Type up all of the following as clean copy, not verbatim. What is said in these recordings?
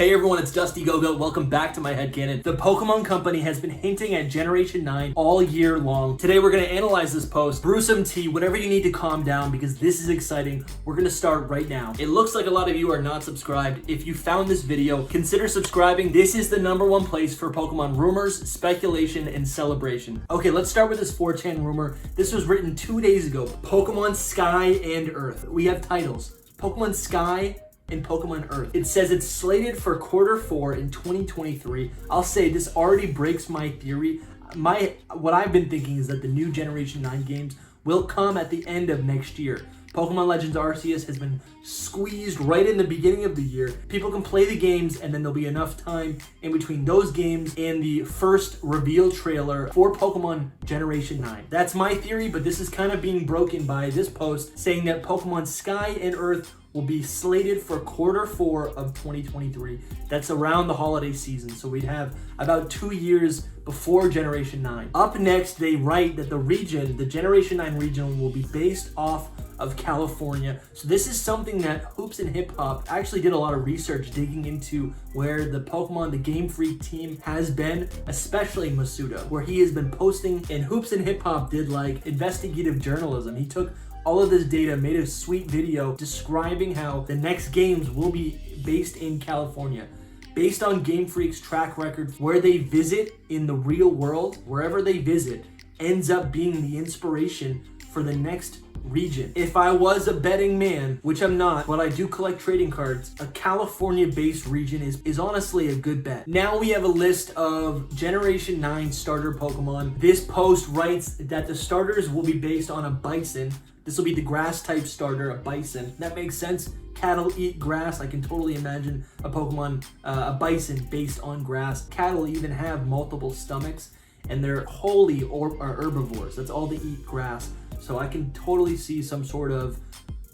Hey everyone, it's Dusty Gogo. Welcome back to my headcanon. The Pokemon Company has been hinting at Generation 9 all year long. Today we're going to analyze this post, brew some tea, whatever you need to calm down because this is exciting. We're going to start right now. It looks like a lot of you are not subscribed. If you found this video, consider subscribing. This is the #1 place for Pokemon rumors, speculation, and celebration. Okay, let's start with this 4chan rumor. This was written 2 days ago. Pokemon Sky and Earth. We have titles. Pokemon Sky and Pokemon Earth. It says it's slated for Q4 in 2023. I'll say this already breaks my theory. What I've been thinking is that the new Generation 9 games will come at the end of next year. Pokemon Legends Arceus has been squeezed right in the beginning of the year. People can play the games and then there'll be enough time in between those games and the first reveal trailer for Pokemon Generation 9. That's my theory, but this is kind of being broken by this post saying that Pokemon Sky and Earth will be slated for Q4 of 2023. That's around the holiday season, so we'd have about 2 years before Generation 9. Up next, they write that the Generation 9 region will be based off of California. So this is something that Hoops and Hip Hop actually did a lot of research digging into where the Game Freak team has been, especially Masuda, where he has been posting, and Hoops and Hip Hop did like investigative journalism. He took all of this data, made a sweet video describing how the next games will be based in California. Based on Game Freak's track record, where they visit in the real world, wherever they visit, ends up being the inspiration for the next region. If I was a betting man, which I'm not, but I do collect trading cards, a California-based region is honestly a good bet. Now we have a list of Generation 9 starter Pokemon. This post writes that the starters will be based on a bison. This will be the grass type starter, a bison. That makes sense. Cattle eat grass. I can totally imagine a Pokemon, a bison based on grass. Cattle even have multiple stomachs and they're wholly herbivores. That's all they eat, grass. So I can totally see some sort of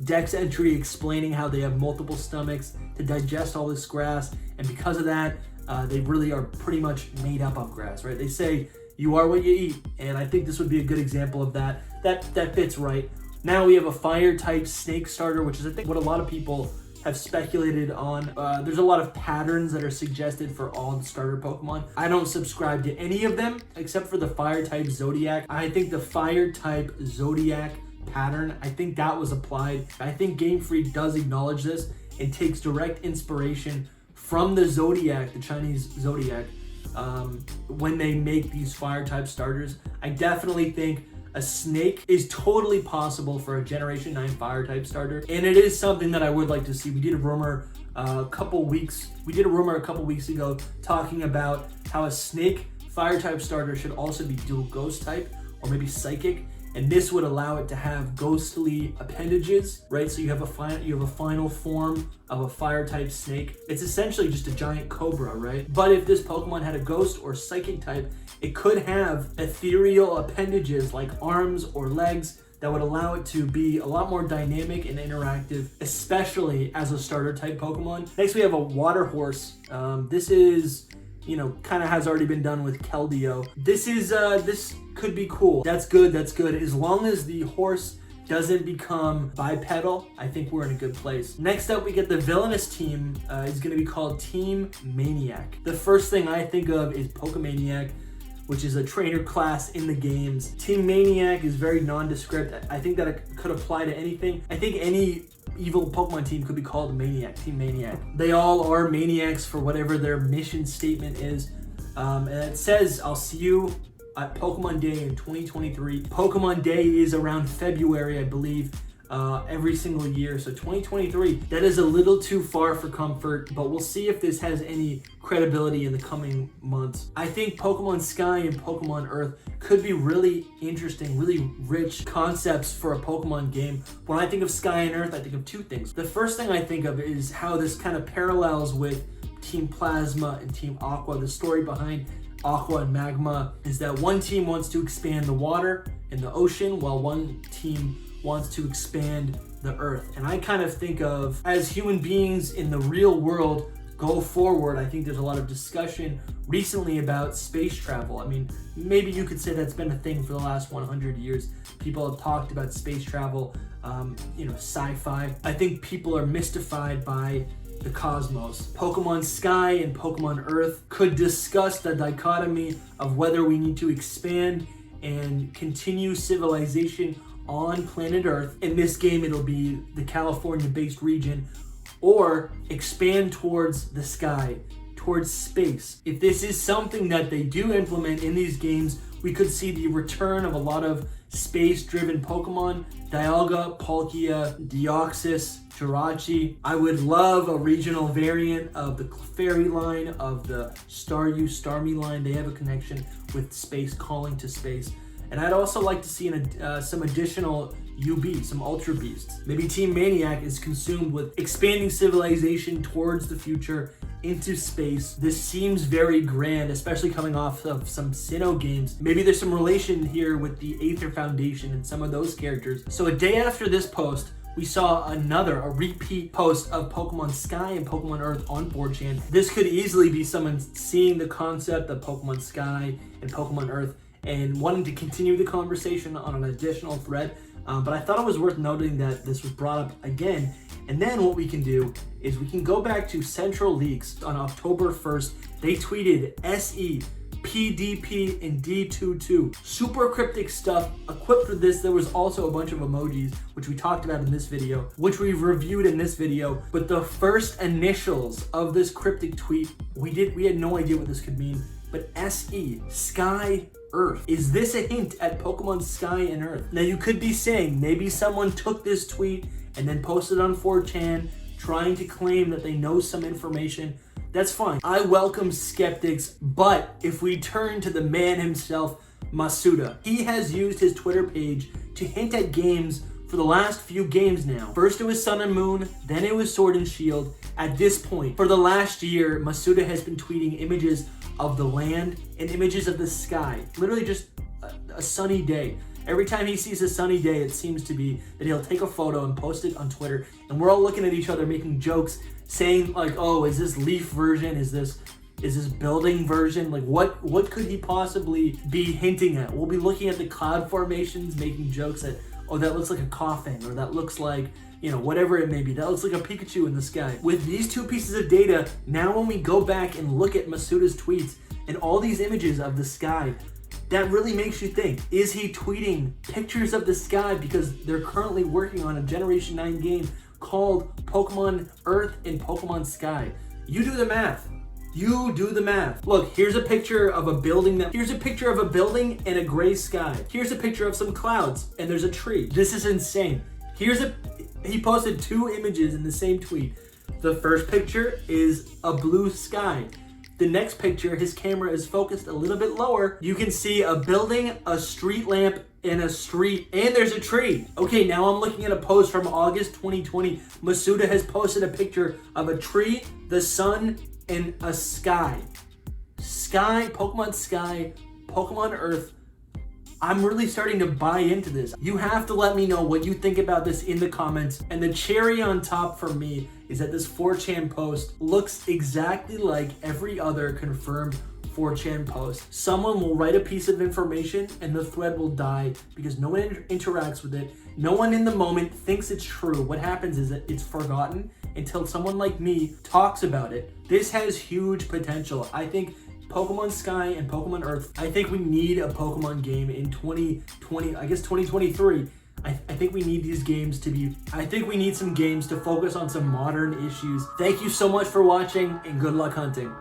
Dex entry explaining how they have multiple stomachs to digest all this grass. And because of that, they really are pretty much made up of grass, right? They say you are what you eat. And I think this would be a good example of that. That fits right. Now we have a fire type snake starter, which is I think what a lot of people have speculated on. There's a lot of patterns that are suggested for all the starter Pokemon. I don't subscribe to any of them except for the fire type Zodiac. I think the fire type Zodiac pattern, I think that was applied. I think Game Freak does acknowledge this and takes direct inspiration from the Zodiac, the Chinese Zodiac, when they make these fire type starters. I definitely think a snake is totally possible for a Generation 9 fire type starter, and it is something that I would like to see. We did a rumor a couple weeks ago talking about how a snake fire type starter should also be dual ghost type or maybe psychic, and this would allow it to have ghostly appendages, right? So you have a final form of a fire type snake. It's essentially just a giant cobra, right? But if this Pokemon had a ghost or psychic type, it could have ethereal appendages like arms or legs that would allow it to be a lot more dynamic and interactive, especially as a starter type Pokemon. Next, we have a water horse. This is, kind of has already been done with Keldeo. This could be cool. That's good. As long as the horse doesn't become bipedal, I think we're in a good place. Next up, we get the villainous team. Is going to be called Team Maniac. The first thing I think of is Pokemaniac, which is a trainer class in the games. Team Maniac is very nondescript. I think that it could apply to anything. I think any evil Pokemon team could be called Maniac, Team Maniac. They all are maniacs for whatever their mission statement is. And it says, I'll see you at Pokemon Day in 2023. Pokemon Day is around February, I believe, every single year. So 2023, that is a little too far for comfort, but we'll see if this has any credibility in the coming months. I think Pokemon Sky and Pokemon Earth could be really interesting, really rich concepts for a Pokemon game. When I think of Sky and Earth, I think of two things. The first thing I think of is how this kind of parallels with Team Plasma and Team Aqua. The story behind Aqua and Magma is that one team wants to expand the water and the ocean, while one team wants to expand the earth. And I kind of think of, as human beings in the real world go forward, I think there's a lot of discussion recently about space travel. I mean, maybe you could say that's been a thing for the last 100 years. People have talked about space travel, sci-fi. I think people are mystified by the cosmos. Pokemon Sky and Pokemon Earth could discuss the dichotomy of whether we need to expand and continue civilization on planet Earth. In this game, it'll be the California-based region, or expand towards the sky, towards space. If this is something that they do implement in these games, we could see the return of a lot of space-driven Pokemon. Dialga, Palkia, Deoxys, Jirachi. I would love a regional variant of the Fairy line, of the Staryu, Starmie line. They have a connection with space, calling to space. And I'd also like to see some additional UB, some Ultra Beasts. Maybe Team Maniac is consumed with expanding civilization towards the future, into space. This seems very grand, especially coming off of some Sinnoh games. Maybe there's some relation here with the Aether Foundation and some of those characters. So a day after this post, we saw a repeat post of Pokemon Sky and Pokemon Earth on 4chan. This could easily be someone seeing the concept of Pokemon Sky and Pokemon Earth and wanting to continue the conversation on an additional thread. But I thought it was worth noting that this was brought up again. And then what we can do is we can go back to Central Leaks on October 1st. They tweeted SE, PDP, and D22. Super cryptic stuff. Equipped with this, there was also a bunch of emojis, which we talked about in this video, which we've reviewed in this video. But the first initials of this cryptic tweet, we had no idea what this could mean. But SE, Sky, Earth. Is this a hint at Pokemon Sky and Earth? Now you could be saying maybe someone took this tweet and then posted on 4chan trying to claim that they know some information. That's fine. I welcome skeptics, but if we turn to the man himself, Masuda, he has used his Twitter page to hint at games for the last few games now. First it was Sun and Moon, then it was Sword and Shield. At this point, for the last year, Masuda has been tweeting images of the land and images of the sky. Literally just a sunny day. Every time he sees a sunny day, it seems to be that he'll take a photo and post it on Twitter, and we're all looking at each other making jokes, saying like, oh, is this leaf version? Is this building version? Like what could he possibly be hinting at? We'll be looking at the cloud formations, making jokes that, oh, that looks like a coffin, or that looks like, you know, whatever it may be. That looks like a Pikachu in the sky. With these two pieces of data, now when we go back and look at Masuda's tweets and all these images of the sky, that really makes you think, is he tweeting pictures of the sky because they're currently working on a Generation 9 game called Pokemon Earth and Pokemon Sky? You do the math. You do the math. Look, here's a picture of a building and a gray sky. Here's a picture of some clouds and there's a tree. This is insane. He posted two images in the same tweet. The first picture is a blue sky. The next picture, his camera is focused a little bit lower. You can see a building, a street lamp, and a street, and there's a tree. Okay, now I'm looking at a post from August 2020. Masuda has posted a picture of a tree, the sun, and a sky. Pokemon Sky, Pokemon Earth. I'm really starting to buy into this. You have to let me know what you think about this in the comments. And the cherry on top for me is that this 4chan post looks exactly like every other confirmed 4chan post. Someone will write a piece of information and the thread will die because no one interacts with it. No one in the moment thinks it's true. What happens is that it's forgotten until someone like me talks about it. This has huge potential. I think Pokemon Sky and Pokemon Earth, I think we need a Pokemon game in 2020, I guess 2023. I think we need these games I think we need some games to focus on some modern issues. Thank you so much for watching and good luck hunting.